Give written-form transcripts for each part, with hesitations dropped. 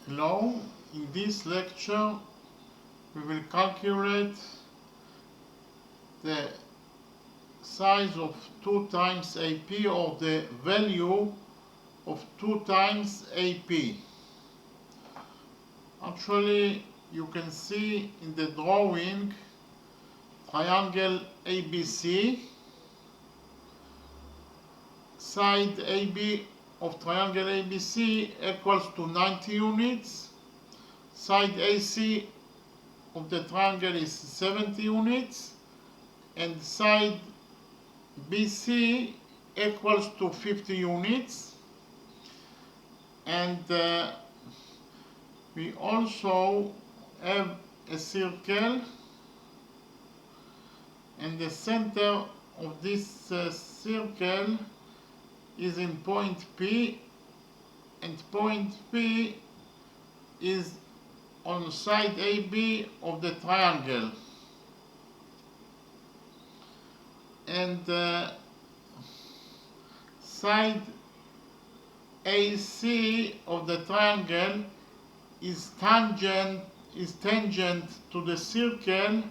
Now, in this lecture, we will calculate the size of 2 times AP, or the value of 2 times AP. Actually, you can see in the drawing triangle ABC. Side AB of triangle ABC equals to 90 units. Side AC of the triangle is 70 units. And side BC equals to 50 units. And we also have a circle, and the center of this circle is in point P, and point P is on side AB of the triangle. And side AC of the triangle is tangent to the circle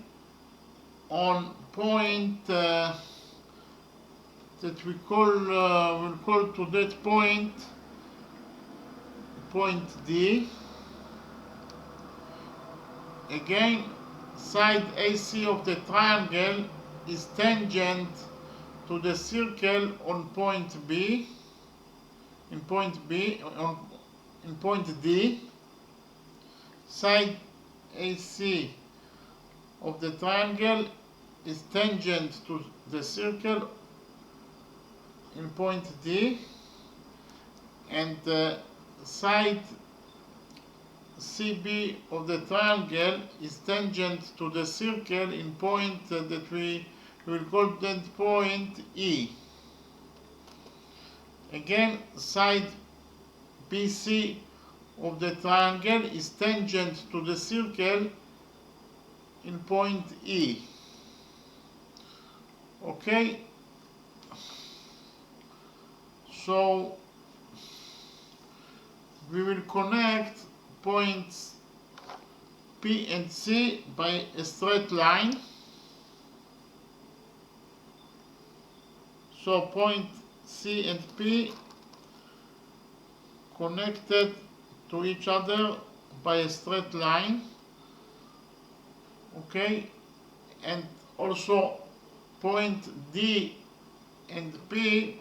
on point that we'll call to that point D. Again, side AC of the triangle is tangent to the circle on point B, in point D. Side AC of the triangle is tangent to the circle in point D, and side CB of the triangle is tangent to the circle in point that we will call that point E. Again, side BC of the triangle is tangent to the circle in point E. Okay, so we will connect points P and C by a straight line. So point C and P connected to each other by a straight line. Okay, and also point D and P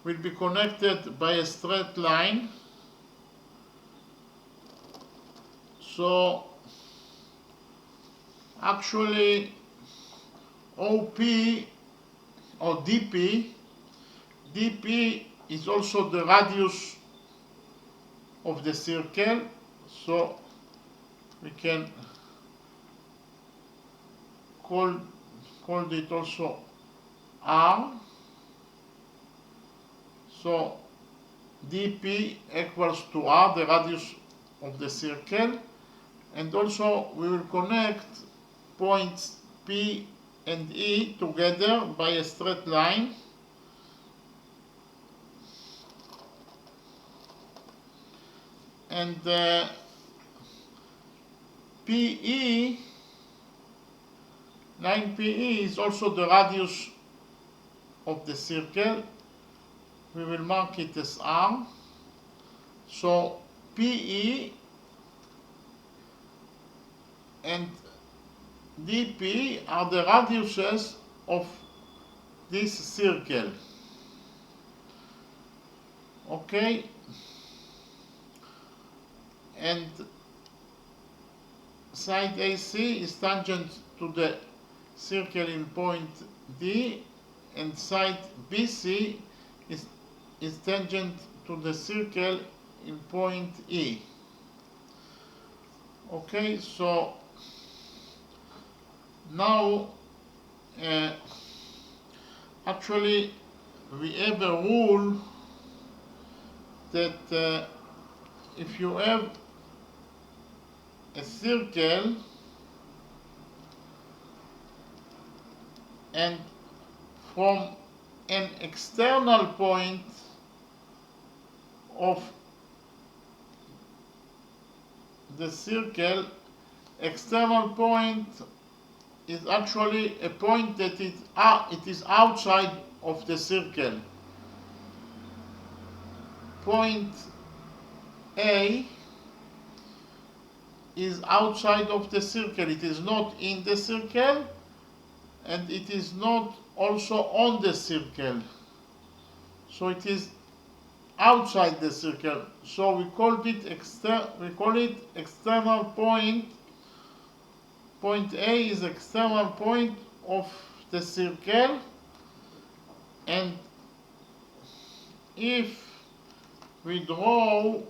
will be connected by a straight line. So actually OP or DP is also the radius of the circle, so we can call it also R. So DP equals to R, the radius of the circle, and also we will connect points P and E together by a straight line. And PE, line PE is also the radius of the circle. We will mark it as R. So PE and DP are the radiuses of this circle. Okay, and side AC is tangent to the circle in point D, and side BC is tangent to the circle in point E. Okay, so now actually we have a rule that if you have a circle and from an external point of the circle, external point is actually a point that it is outside of the circle. Point A is outside of the circle. It is not in the circle, and it is not also on the circle. So it is outside the circle. So we call it external point. Point A is external point of the circle, and if we draw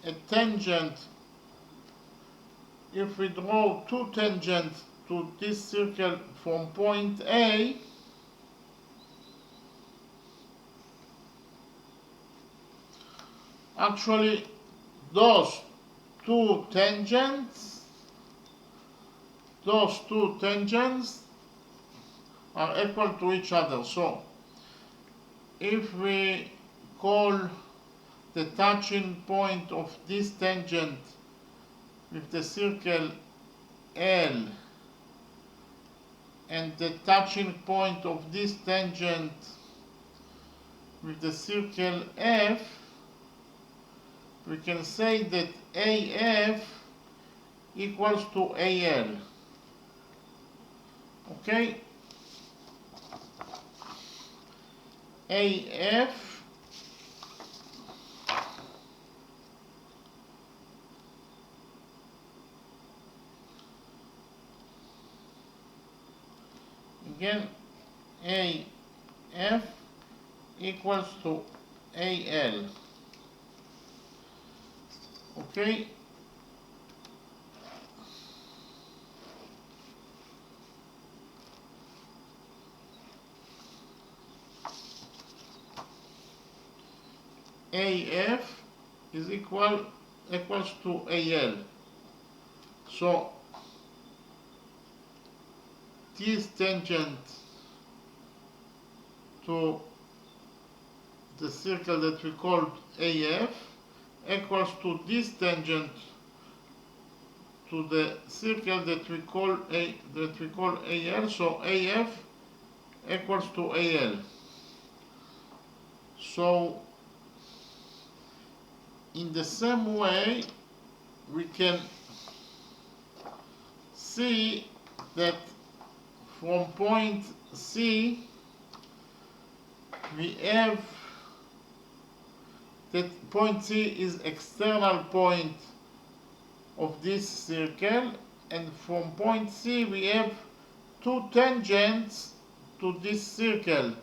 a tangent, if we draw two tangents to this circle from point A, actually those two tangents are equal to each other. So if we call the touching point of this tangent with the circle L and the touching point of this tangent with the circle F, we can say that AF equals to AL. Okay? AF again, AF equals to AL. Okay? AF is equals to AL. So this tangent to the circle that we called AF equals to this tangent to the circle that we call AL. So AF equals to AL. So in the same way, we can see that from point C we have that point C is external point of this circle, and from point C we have two tangents to this circle.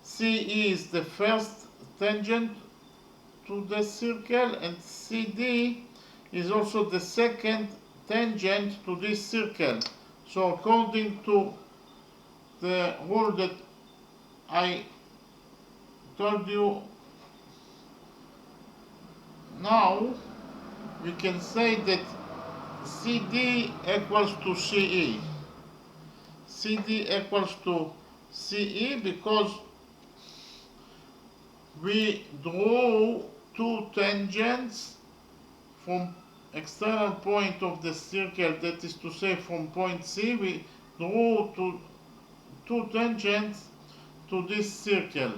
CE is the first tangent to the circle, and CD is also the second tangent to this circle. So according to the rule that I told you now, we can say that CD equals to CE. CD equals to CE because we drew two tangents from external point of the circle, that is to say from point C, we drew two tangents to this circle.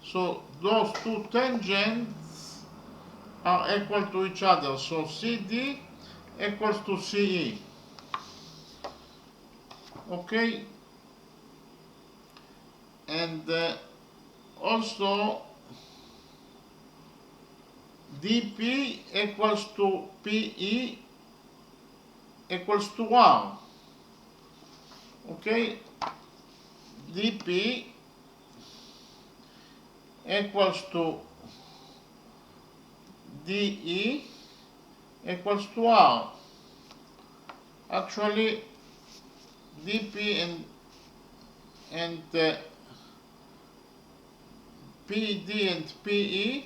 So those two tangents are equal to each other. So CD equals to CE. Okay? And also DP equals to PE equals to 1. Okay? DP equals to DE equals to 1. Actually, DP and PD and PE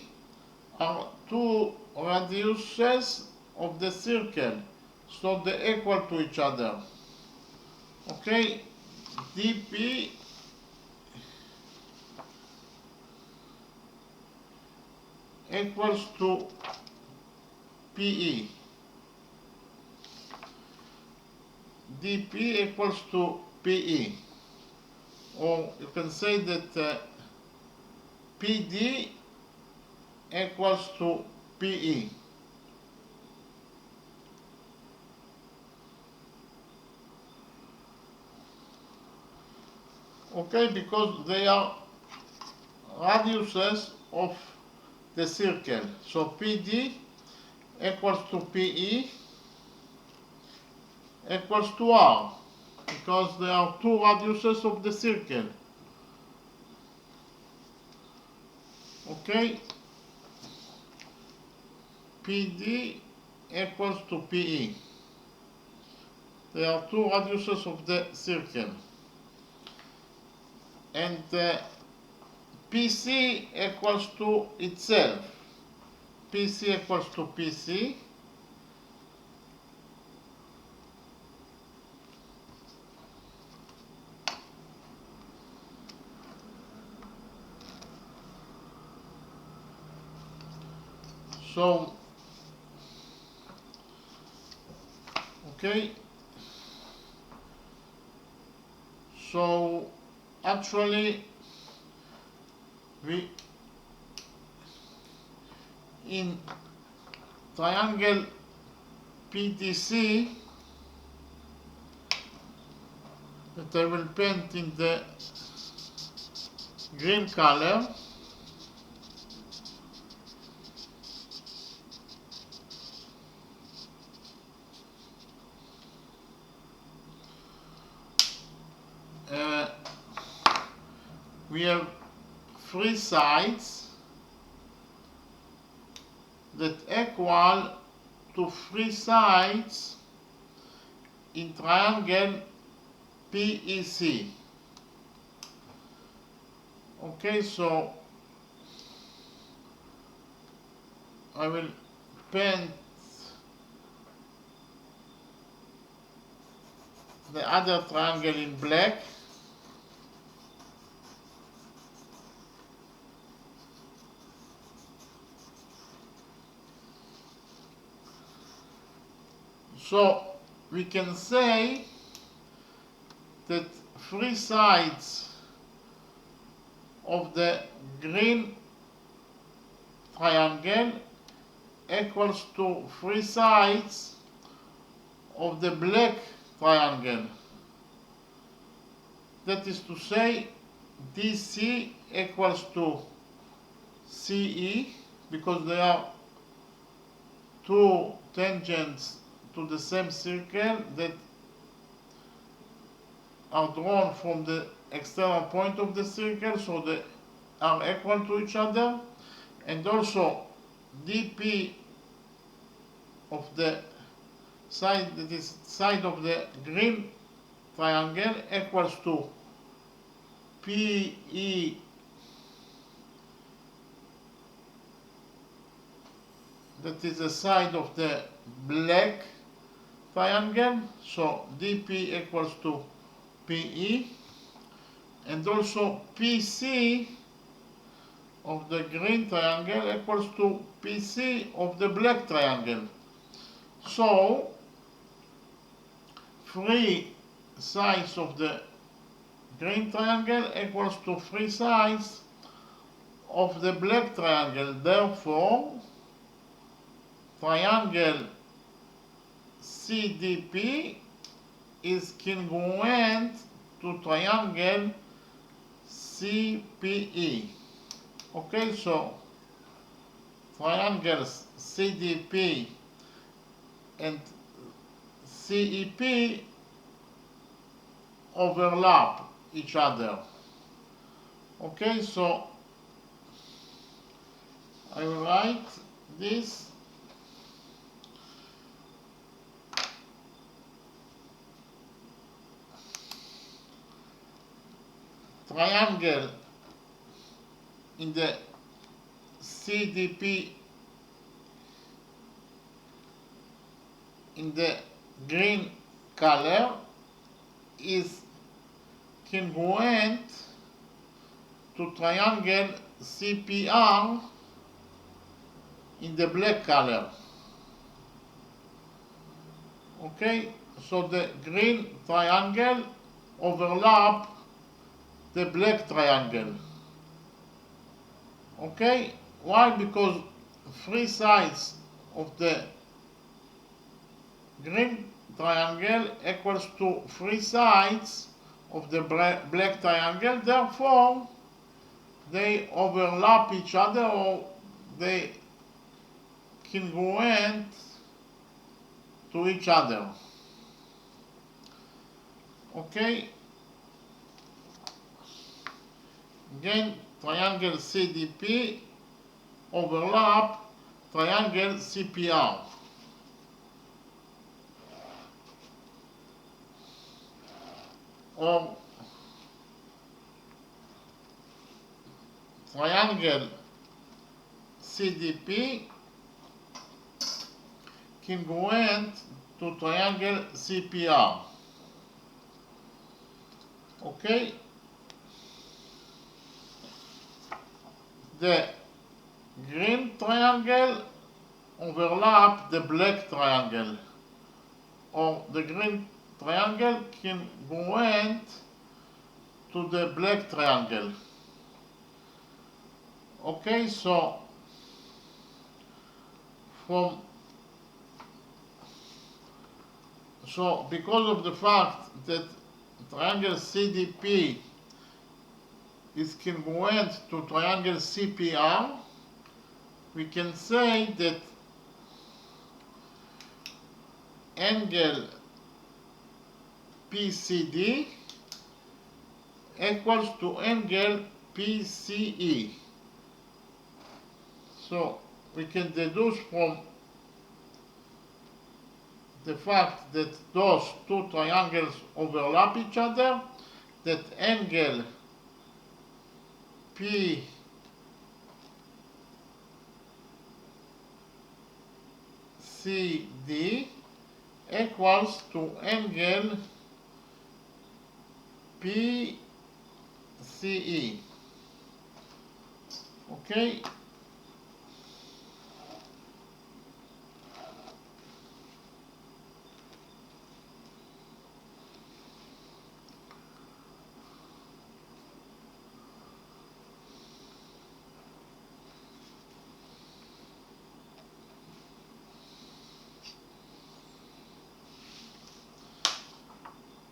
are two radiuses of the circle, so they're equal to each other. Okay, DP equals to PE. dP equals to PE. Or you can say that PD equals to PE. Okay, because they are radiuses of the circle. So PD equals to PE equals to R, because there are two radiuses of the circle. Okay, PD equals to PE. There are two radiuses of the circle. And PC equals to itself. PC equals to PC. So, okay. So, actually, we in triangle PTC that I will paint in the green color. We have three sides that equal to three sides in triangle PEC. Okay, so I will paint the other triangle in black. So we can say that three sides of the green triangle equals to three sides of the black triangle. That is to say, DC equals to CE, because they are two tangents to the same circle that are drawn from the external point of the circle, so they are equal to each other. And also dP of the side, that is side of the green triangle, equals to PE that is the side of the black triangle, so dP equals to PE, and also PC of the green triangle equals to PC of the black triangle. So three sides of the green triangle equals to three sides of the black triangle. Therefore, triangle CDP is congruent to triangle CPE. Okay, so triangles CDP and CEP overlap each other. Okay, so I will write this. Triangle in the CDP in the green color is congruent to triangle CPR in the black color. Okay, so the green triangle overlap the black triangle. Okay? Why? Because three sides of the green triangle equals to three sides of the black triangle, therefore they overlap each other, or they congruent to each other. Okay? Again, triangle CDP overlap triangle CPR. Or triangle CDP congruent to triangle CPR. Okay? The green triangle overlap the black triangle, or the green triangle congruent to the black triangle. Okay, so because of the fact that triangle CDP is congruent to triangle CPR, we can say that angle PCD equals to angle PCE. So we can deduce from the fact that those two triangles overlap each other that angle PCD equals to angle PCE. Okay?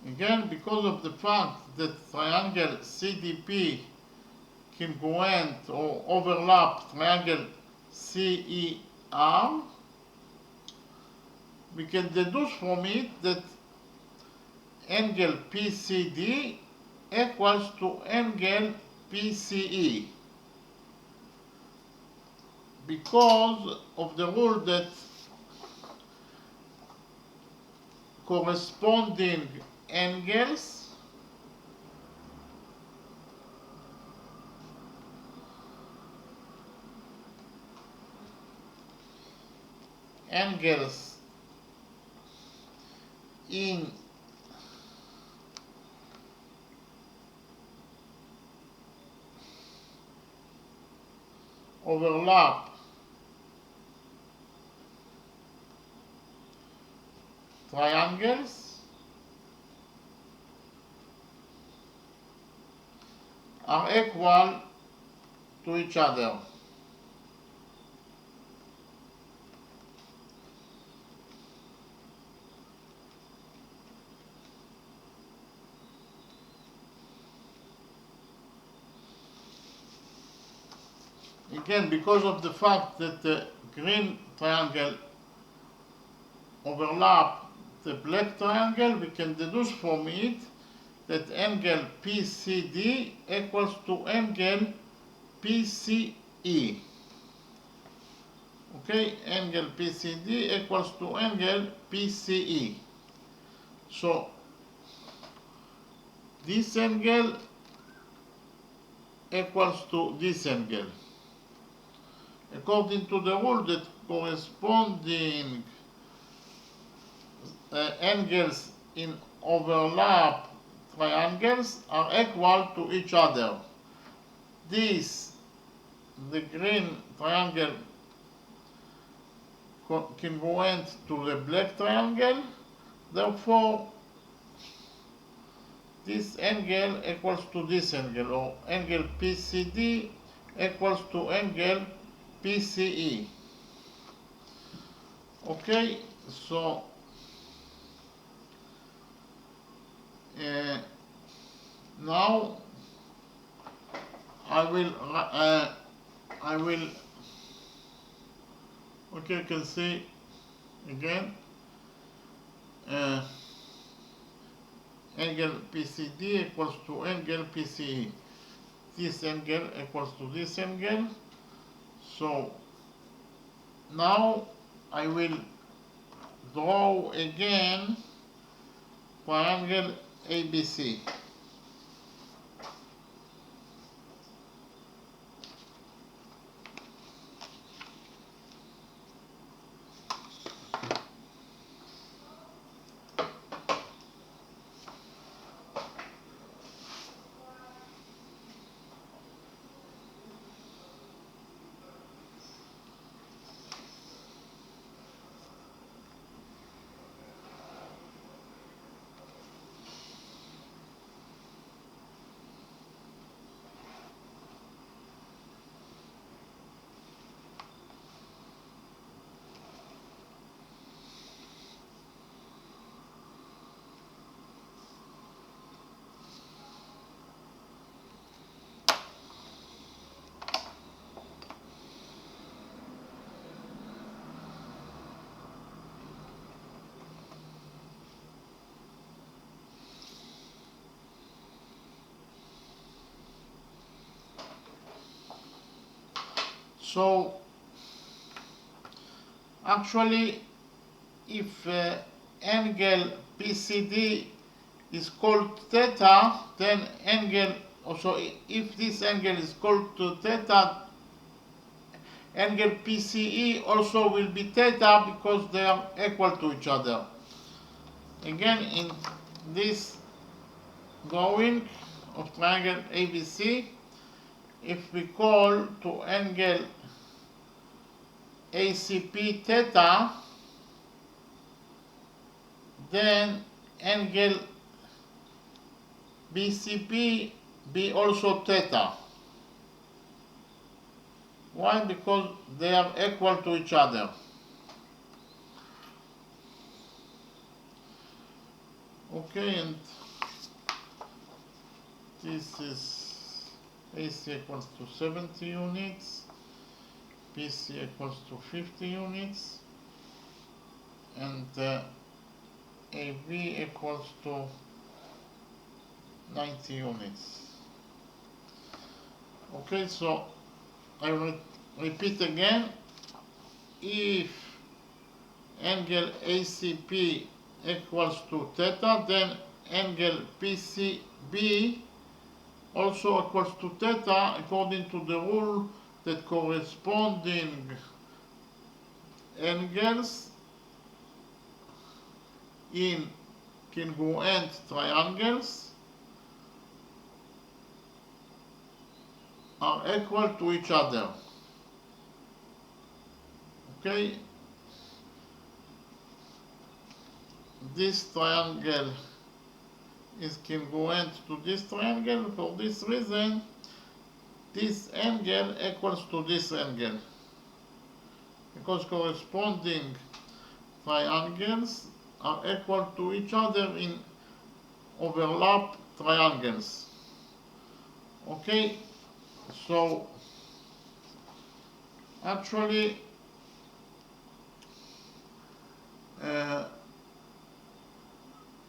Again, because of the fact that triangle CDP congruent or overlap triangle CER, we can deduce from it that angle PCD equals to angle PCE, because of the rule that corresponding angles in overlap triangles are equal to each other. Again, because of the fact that the green triangle overlap the black triangle, we can deduce from it that angle PCD equals to angle PCE. Okay, angle PCD equals to angle PCE. So this angle equals to this angle, according to the rule that corresponding angles in overlap triangles are equal to each other. This, the green triangle congruent to the black triangle, Therefore, this angle equals to this angle, or angle PCD equals to angle PCE. Okay, so now I will, okay, you can see again, angle PCD equals to angle PCE. This angle equals to this angle. So now I will draw again triangle ABC. So actually, if angle PCD is called theta, then angle, also if this angle is called to theta, angle PCE also will be theta because they are equal to each other. Again, in this drawing of triangle ABC, if we call to angle ACP theta, then angle BCP be also theta. Why? Because they are equal to each other. Okay, and this is AC equals to 70 units, BC equals to 50 units, and AB equals to 90 units. Okay, so I will repeat again. If angle ACP equals to theta, then angle PCB also equals to theta, according to the rule that corresponding angles in congruent triangles are equal to each other. Okay, this triangle is congruent to this triangle. For this reason, this angle equals to this angle, because corresponding triangles are equal to each other in overlap triangles. Okay, so actually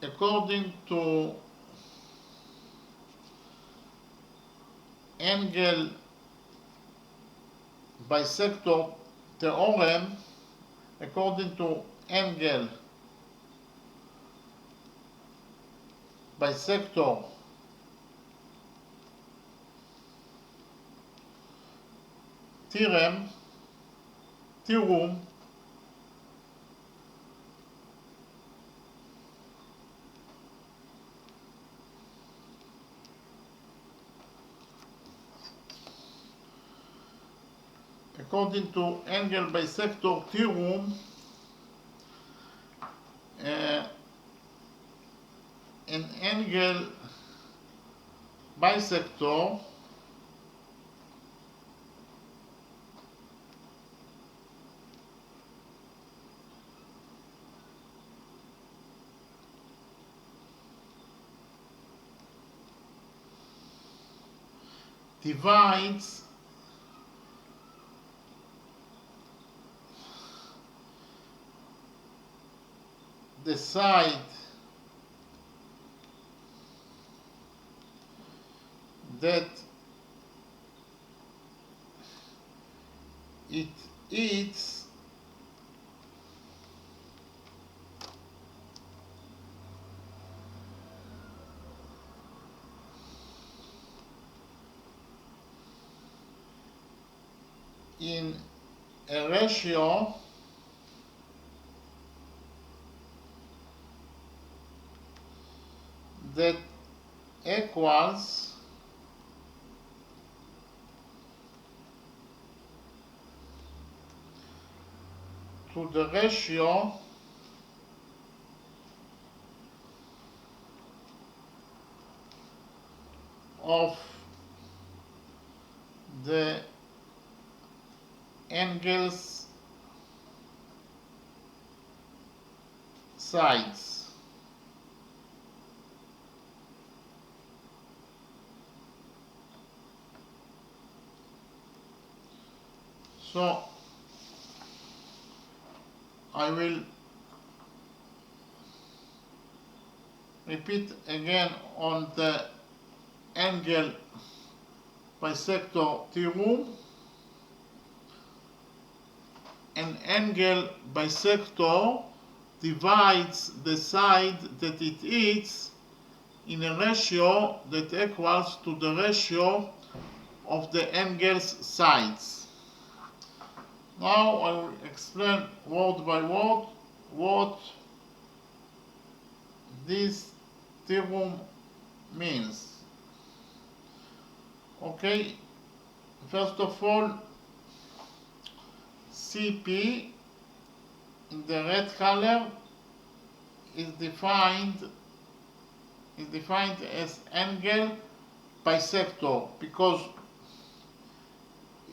according to angle bisector theorem, according to angle bisector theorem, according to angle bisector theorem, angle bisector divides the side that it eats in a ratio that equals to the ratio of the angles sides. So I will repeat again on the angle bisector theorem. An angle bisector divides the side that it eats in a ratio that equals to the ratio of the angle's sides. Now I will explain word by word what this theorem means. Okay, first of all, CP in the red color is defined as angle bisector because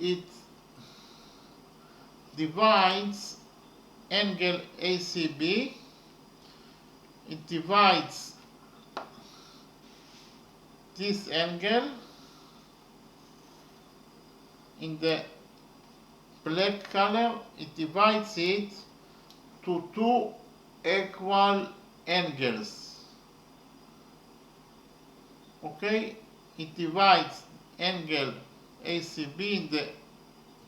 it divides angle ACB, it divides this angle in the black color, it divides it to two equal angles. Okay, it divides angle ACB in the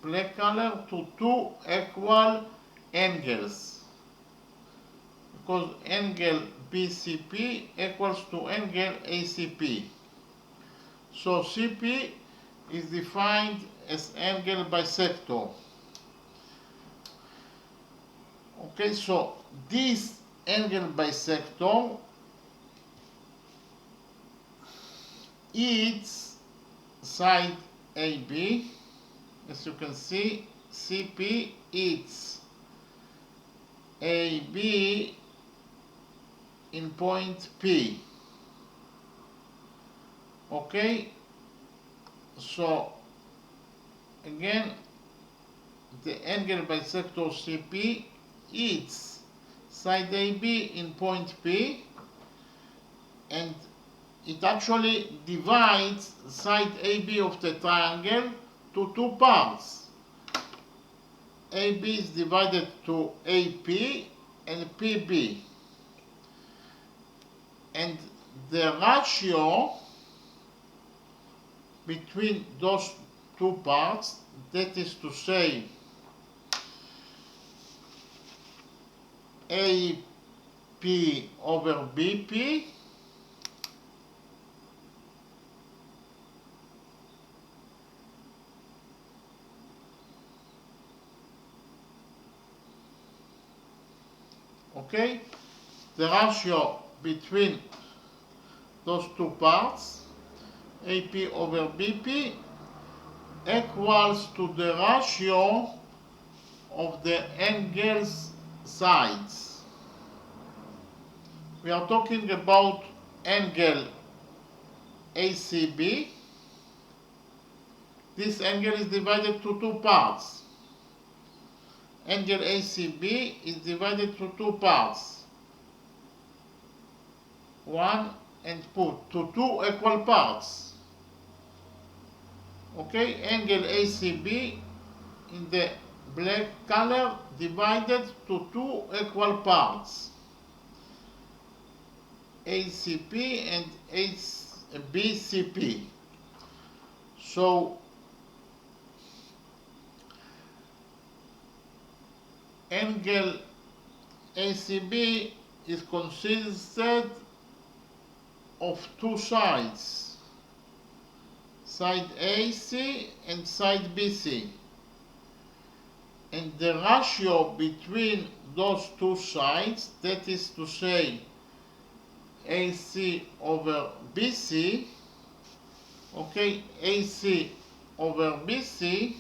black color to two equal angles because angle BCP equals to angle ACP. So CP is defined as angle bisector. Okay, so this angle bisector eats side AB. As you can see, CP eats AB in point P. Okay, so again, the angle bisector CP eats side AB in point P, and it actually divides side AB of the triangle to two parts. AB is divided to AP and PB, and the ratio between those two parts, that is to say AP over BP, okay, the ratio between those two parts, AP over BP, equals to the ratio of the angles sides. We are talking about angle ACB. This angle is divided to two parts. Angle ACB is divided to two parts. One and put to two equal parts. Okay, angle ACB in the black color divided to two equal parts. ACP and BCP. So angle ACB is consisted of two sides, side AC and side BC, and the ratio between those two sides, that is to say AC over BC, okay, AC over BC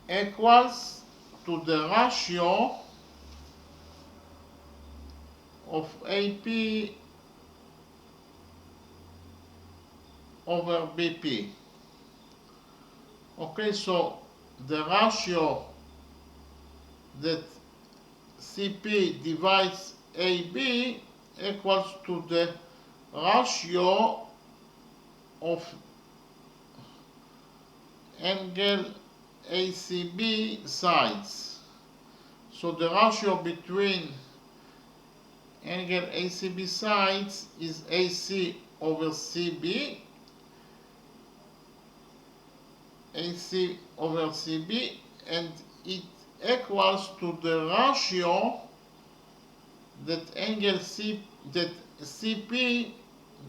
equals to the ratio of AP over BP. Okay, so the ratio that CP divides AB equals to the ratio of angle ACB sides. So the ratio between angle ACB sides is AC over CB, AC over CB, and it equals to the ratio that CP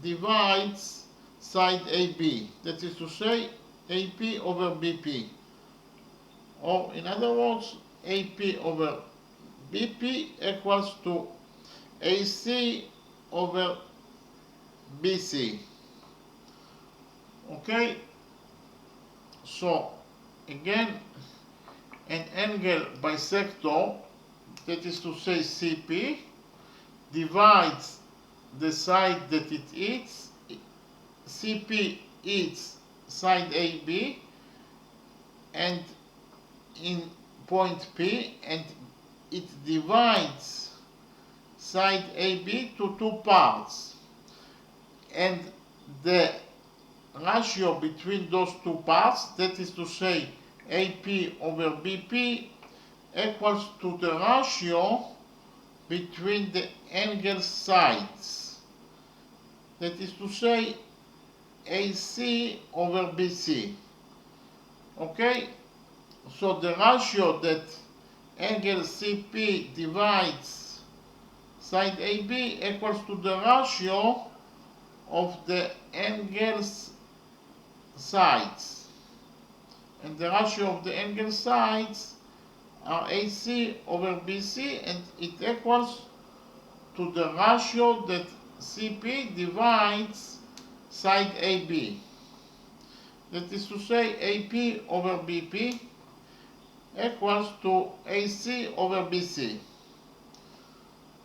divides side AB, that is to say AP over BP, or in other words AP over BP equals to AC over BC. Okay, so again, an angle bisector, that is to say CP, divides the side that it eats. CP eats side AB and in point P, and it divides side AB to two parts, and the ratio between those two parts, that is to say AP over BP, equals to the ratio between the angle sides, that is to say AC over BC. Okay, so the ratio that angle CP divides side AB equals to the ratio of the angles sides, and the ratio of the angle sides are AC over BC, and it equals to the ratio that CP divides side AB, that is to say AP over BP equals to AC over BC.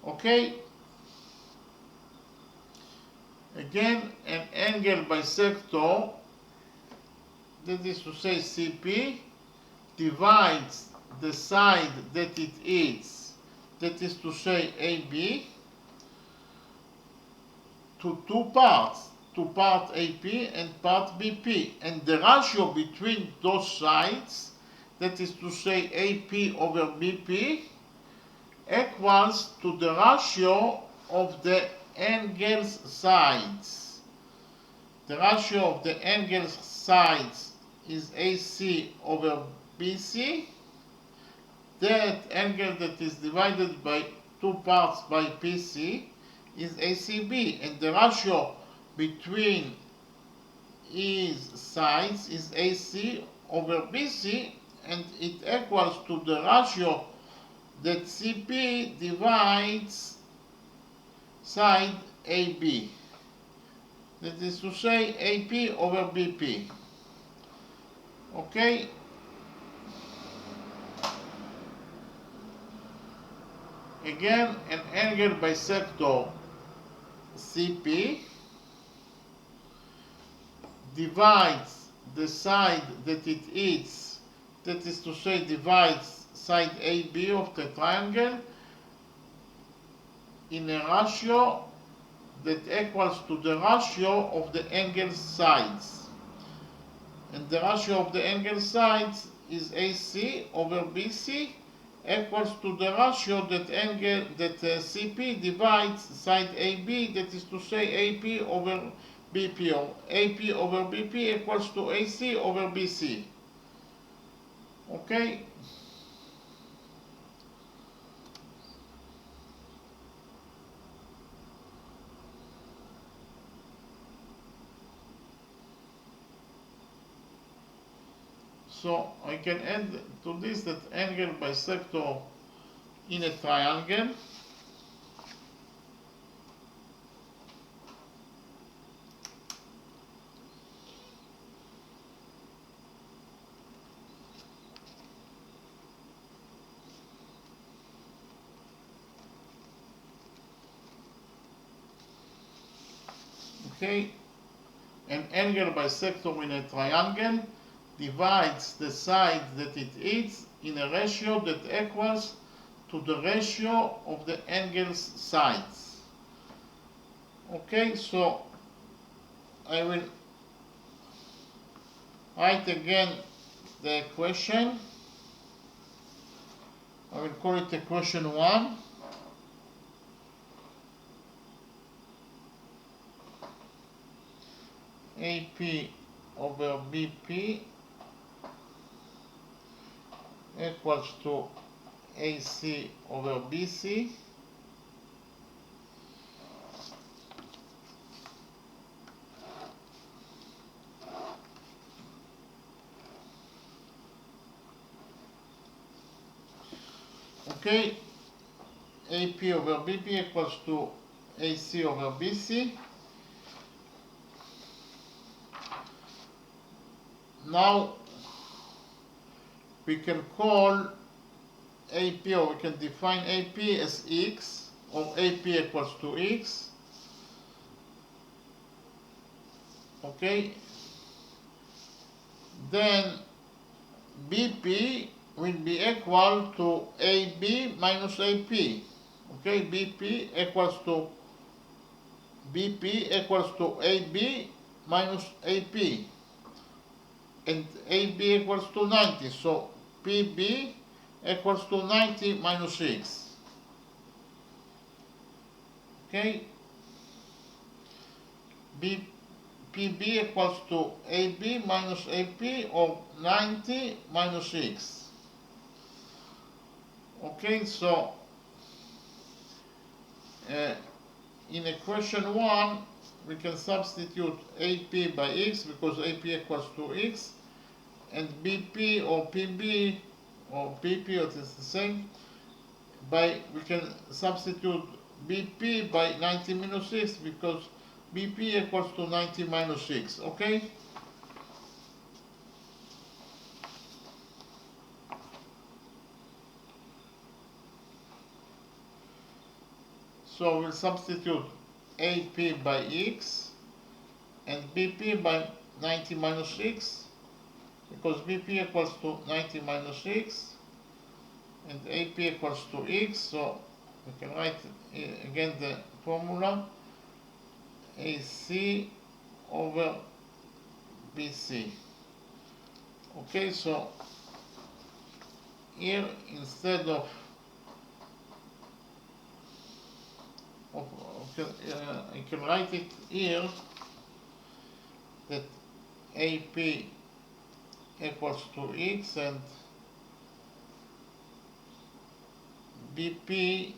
Okay, again, an angle bisector, that is to say CP, divides the side that it eats, that is to say AB, to two parts, to part AP and part BP, and the ratio between those sides, that is to say AP over BP, equals to the ratio of the angles sides. The ratio of the angles sides is AC over BC. That angle that is divided by two parts by PC is ACB, and the ratio between its sides is AC over BC, and it equals to the ratio that CP divides side AB, that is to say AP over BP. Okay, Again, an angle bisector CP divides the side that it hits, that is to say divides side AB of the triangle in a ratio that equals to the ratio of the angle sides. And the ratio of the angle sides is AC over BC equals to the ratio that CP divides side AB, that is to say AP over BP, or AP over BP equals to AC over BC. Okay? So I can add to this that angle bisector in a triangle okay, an angle bisector in a triangle divides the side that it hits in a ratio that equals to the ratio of the angle's sides. Okay, so I will write again the equation. I will call it equation 1. AP over BP equals to AC over BC okay, AP over BP equals to AC over BC. Now we can call AP, or we can define AP as X, or AP equals to X. Okay. Then BP will be equal to AB minus AP. Okay, BP equals to AB minus AP. And AB equals to 90, so PB equals to 90 minus X. Okay? PB equals to AB minus AP, or 90 minus X. Okay, so in equation 1, we can substitute AP by X because AP equals to X, and BP or PB or BP, it is the same, we can substitute BP by 90 minus X because BP equals to 90 minus X. Okay? So we'll substitute AP by X and BP by 90 minus X, because BP equals to 90 minus X and AP equals to X, so we can write again the formula AC over BC. Okay, so here instead of I can write it here that AP equals to X and BP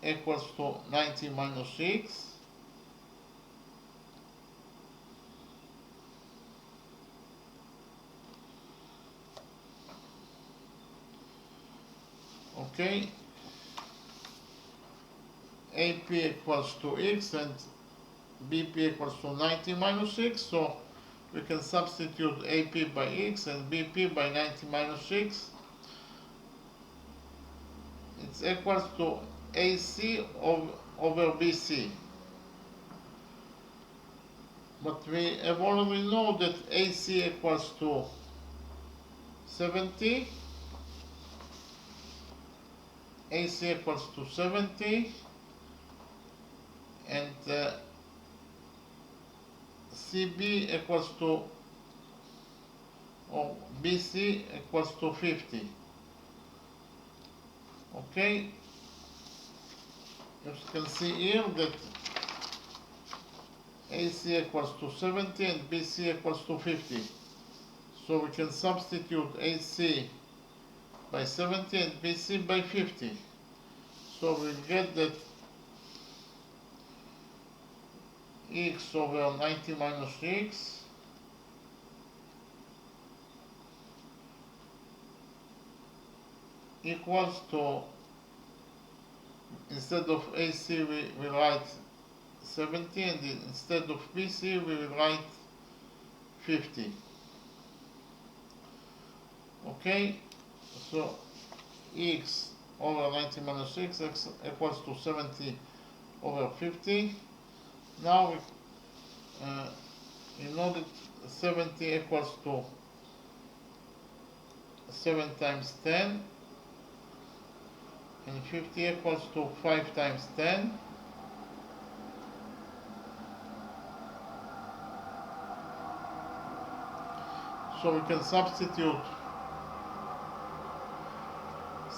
equals to 90 minus X. Okay, AP equals to X and BP equals to 90 minus X, so we can substitute AP by X and BP by 90 minus X. it's equals to AC over BC. But we have already know that AC equals to 70. AC equals to 70 and CB equals to, or BC equals to 50. Okay, you can see here that AC equals to 70 and BC equals to 50. So we can substitute AC by 70 and BC by 50. So we get that x over 90 minus x equals to, instead of AC we write 70 and instead of BC we will write 50. Okay, so x over 90 minus x equals to 70 over 50. Now we know that 70 equals to 7 times 10 and 50 equals to 5 times 10. So we can substitute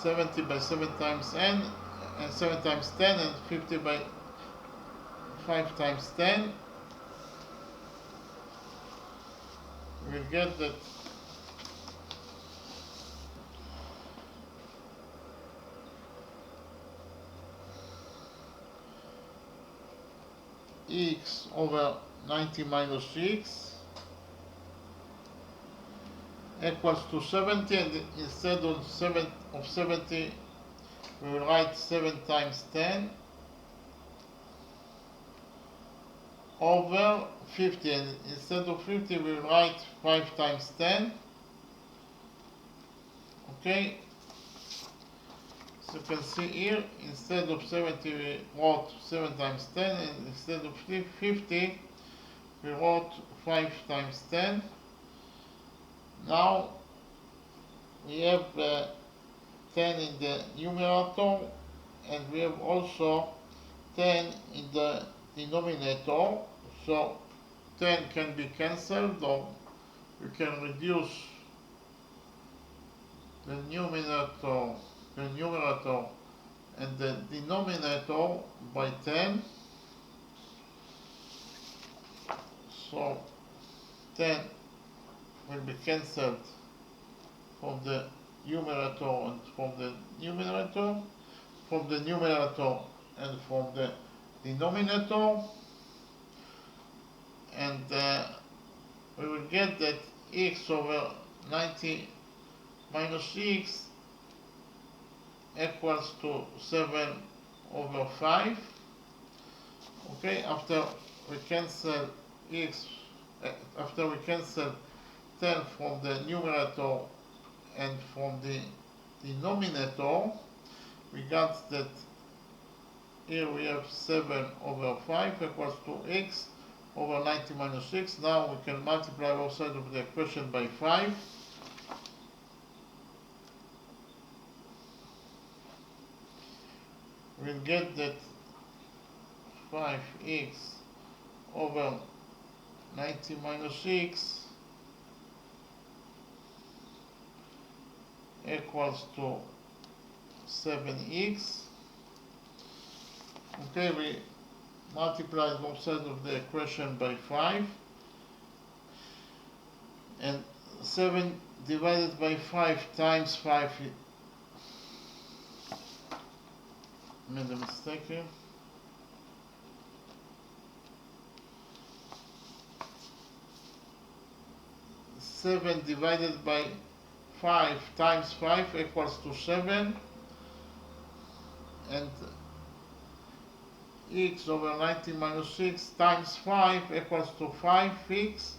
70 by 7 times n and 7 times 10 and 50 by 5 times 10. We'll get that x over 90 minus x equals to 70, and instead of 70 we will write 7 times 10 over 50, and instead of 50 we will write 5 times 10. Okay, so you can see here, instead of 70 we wrote 7 times 10 and instead of 50 we wrote 5 times 10. Now we have 10 in the numerator and we have also 10 in the denominator, so 10 can be cancelled, or you can reduce the numerator and the denominator by 10. So 10 will be cancelled from the numerator and from the numerator and from the denominator, and we will get that x over 90 minus x equals to 7 over 5. Okay, after we cancel 10 from the numerator and from the denominator, we got that here we have 7 over 5 equals to x over 90 minus x. Now we can multiply both sides of the equation by 5. We'll get that 5x over 90 minus x equals to 7x. Okay, we multiply both sides of the equation by 5, and 7 divided by 5 times 5, made a mistake here. Seven divided by 5 times 5 equals to 7, and x over 90 minus 6 times 5 equals to 5x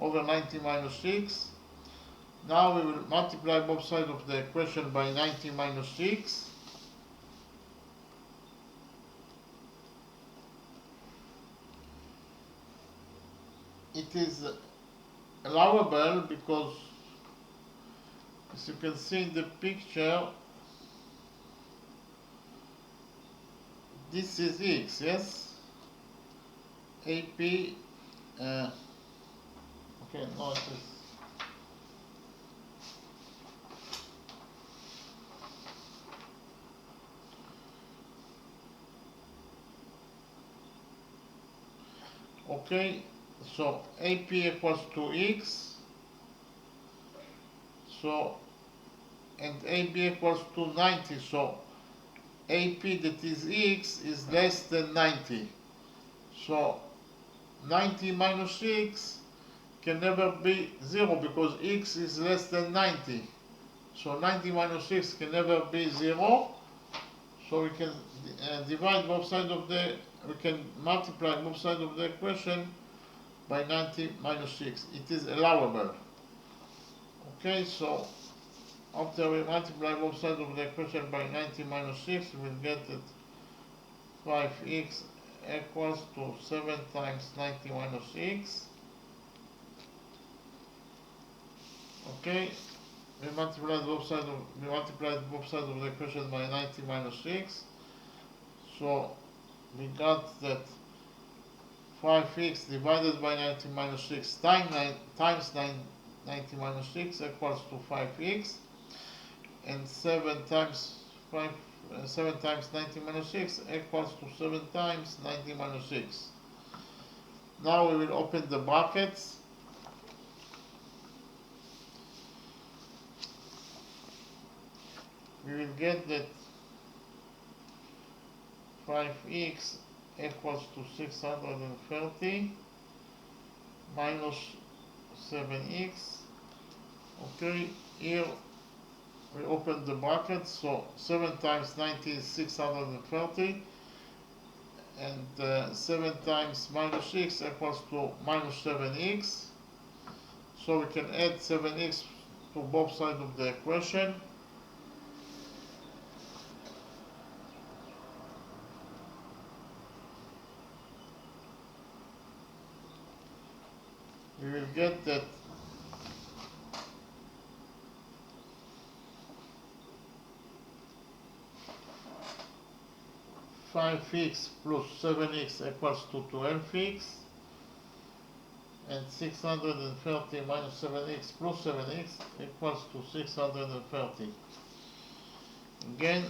over 90 minus 6. Now we will multiply both sides of the equation by 90 minus 6. it is allowable because, as you can see in the picture, this is x, yes? AP, okay, no, it is. Okay, so AP equals to x, so, and AB equals to 90, so AP that is x is less than 90. So 90 minus x can never be 0 because x is less than 90. So 90 minus x can never be 0. So we can divide both sides of we can multiply both sides of the equation by 90 minus 6. It is allowable. Okay, so after we multiply both sides of the equation by 90 minus 6, we'll get that 5x equals to 7 times 90 minus 6. Okay, we multiplied both sides of the equation by 90 minus 6. So we got that 5x divided by 90 minus 6 times 90 minus 6 equals to 5x, and 7 times 90 minus 6 equals to 7 times 90 minus 6. Now we will open the brackets. We will get that 5x equals to 630 minus 7x. Okay, here we open the brackets, so 7 times 90 is 630, and 7 times minus 6 equals to minus 7x. So we can add 7x to both sides of the equation. We will get that 5x plus 7x equals to 12x, and 630 minus 7x plus 7x equals to 630. Again,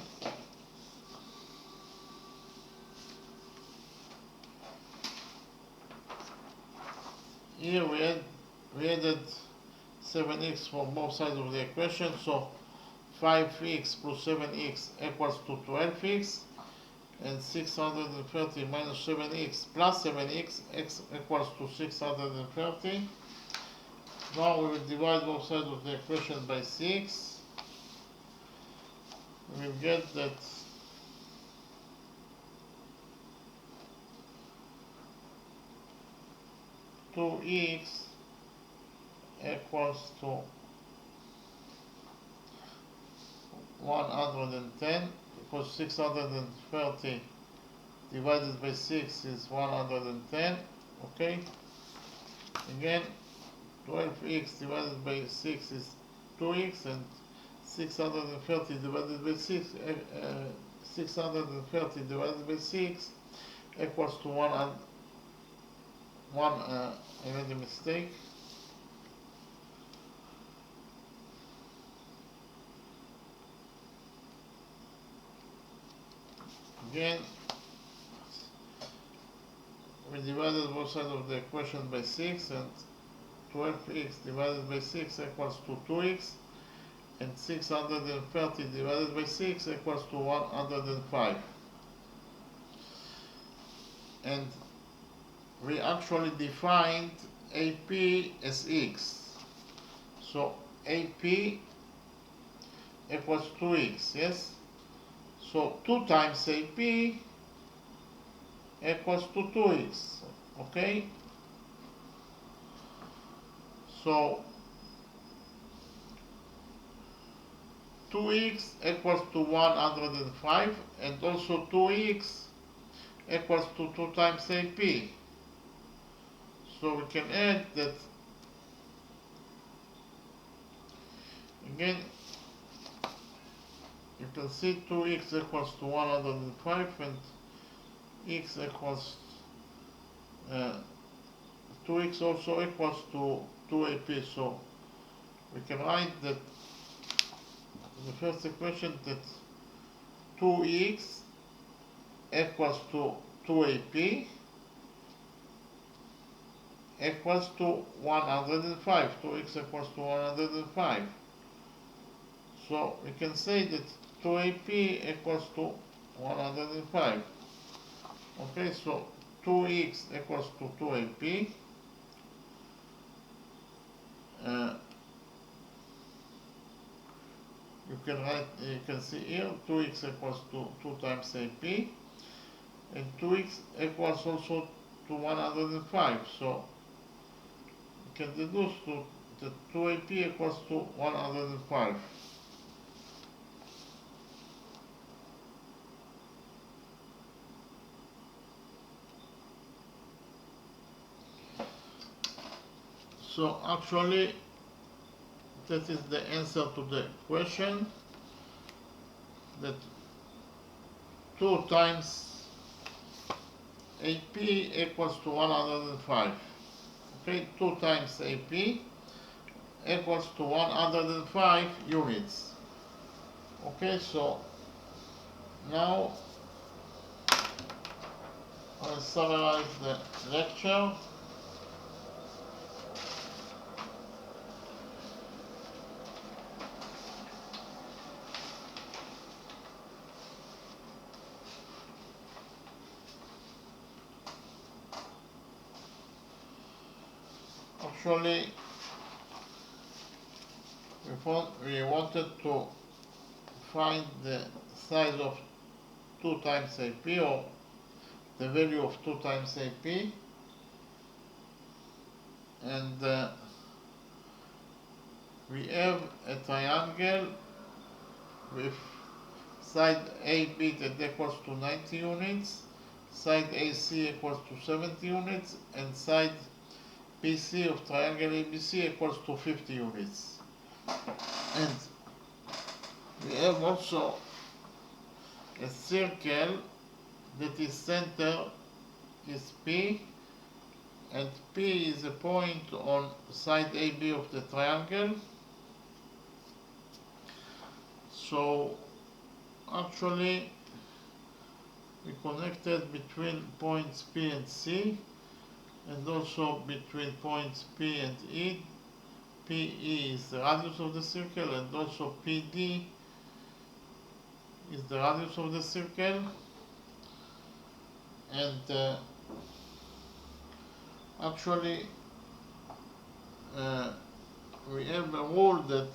here we added 7x for both sides of the equation, so 5x plus 7x equals to 12x, and 630 minus 7x plus 7x equals to 630. Now we will divide both sides of the equation by 6. We will get that 2x equals to 110, because 630 divided by 6 is 110. Okay, again 12x divided by 6 is 2x, and 630 divided by 6 630 divided by 6 equals to 1 and 1. I made a mistake. Again, we divided both sides of the equation by 6, and 12x divided by 6 equals to 2x, and 630 divided by 6 equals to 105. And we actually defined AP as x. So AP equals 2x, yes? So 2 times AP equals to 2x, okay? So 2x equals to 105, and also 2x equals to 2 times AP. So we can add that again. You can see 2x equals to 105 and x equals 2x also equals to 2ap. So we can write that in the first equation that 2x equals to 2ap equals to 105. 2x equals to 105. So we can say that 2ap equals to 105. Okay, so 2x equals to 2ap. You can see here 2x equals to 2 times ap, and 2x equals also to 105. So you can deduce to that 2ap equals to 105. So actually that is the answer to the question, that 2 times AP equals to 105. Okay, 2 times AP equals to 105 units. Okay, so now I'll summarize the lecture. Actually, we wanted to find the size of 2 times AP, or the value of 2 times AP, and we have a triangle with side AB that equals to 90 units, side AC equals to 70 units, and side BC of triangle ABC equals to 50 units. And we have also a circle that is center is P, and P is a point on side AB of the triangle. So actually we connected between points P and C, and also between points P and E. PE is the radius of the circle, and also PD is the radius of the circle. And actually we have a rule that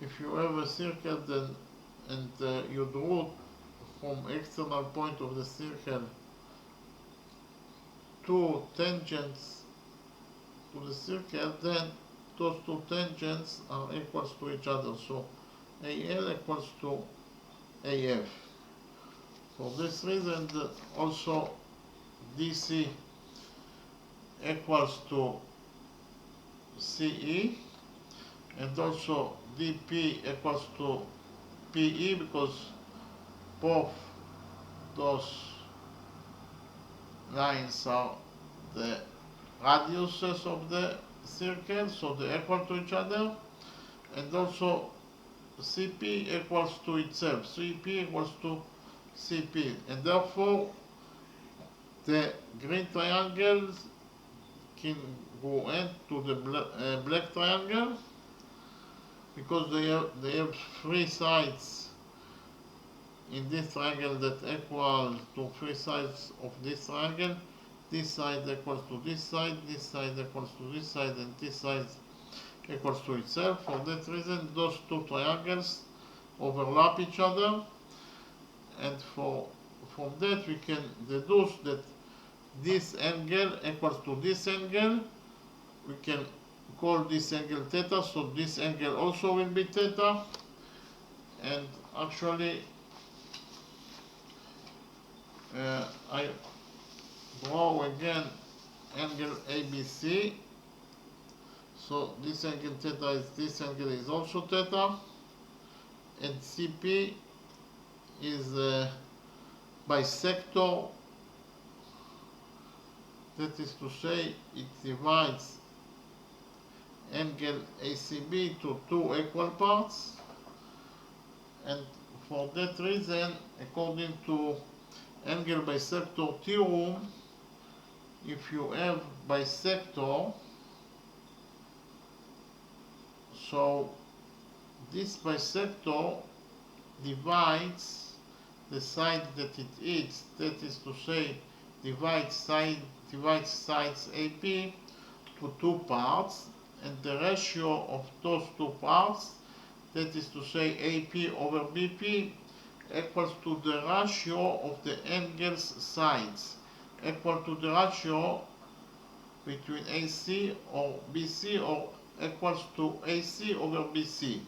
if you have a circle and you draw from external point of the circle 2 tangents to the circle, then those 2 tangents are equals to each other. So AL equals to AF. For this reason, also DC equals to CE, and also DP equals to PE, because both those lines are the radiuses of the circle, so they equal to each other. And also CP equals to itself, CP equals to CP, and therefore the green triangles can go into the black triangle, because they have 3 sides in this triangle that equal to 3 sides of this triangle. This side equals to this side equals to this side, and this side equals to itself. For that reason, those 2 triangles overlap each other, and from that we can deduce that this angle equals to this angle. We can call this angle theta, so this angle also will be theta. And actually I draw again angle ABC. So this angle theta is, this angle is also theta, and CP is bisector. That is to say, it divides angle ACB to two equal parts, and for that reason, according to angle bisector theorem, if you have bisector, so this bisector divides the side that it is, that is to say, divides sides AP to two parts, and the ratio of those two parts, that is to say AP over BP, equals to the ratio of the angles sides, equal to the ratio between AC or BC, or equals to AC over BC,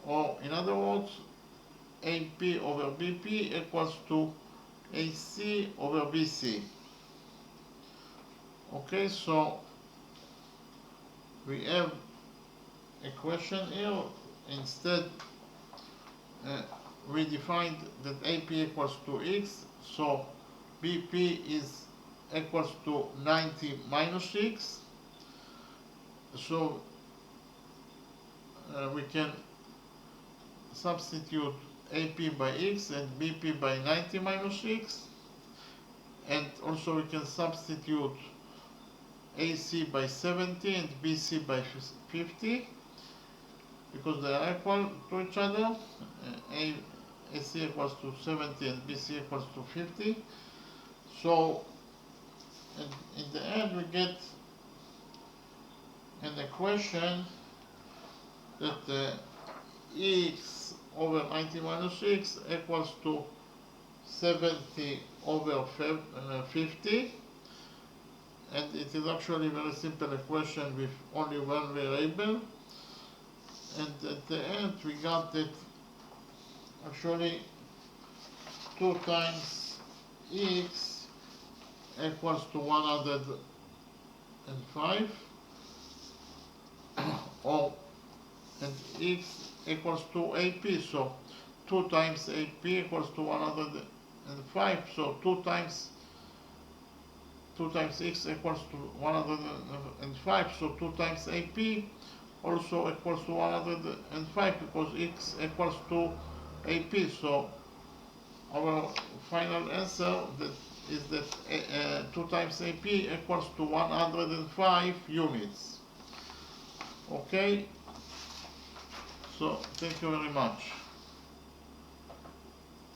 or in other words, AP over BP equals to AC over BC. Okay, so we have a question here. Instead, we defined that AP equals to X, so BP is equals to 90 minus X. So we can substitute AP by X and BP by 90 minus X, and also we can substitute AC by 70 and BC by 50, because they are equal to each other. AC equals to 70 and BC equals to 50. So in the end we get an equation that X over 90 minus X equals to 70 over 50, and it is actually a very simple equation with only one variable. And at the end we got that actually 2 times X equals to 105, and X equals to AP, so 2 times AP equals to 105, so 2 times X equals to 105, so 2 times AP also equals to 105, because X equals to AP. So our final answer is that 2 times AP equals to 105 units. Okay, so thank you very much.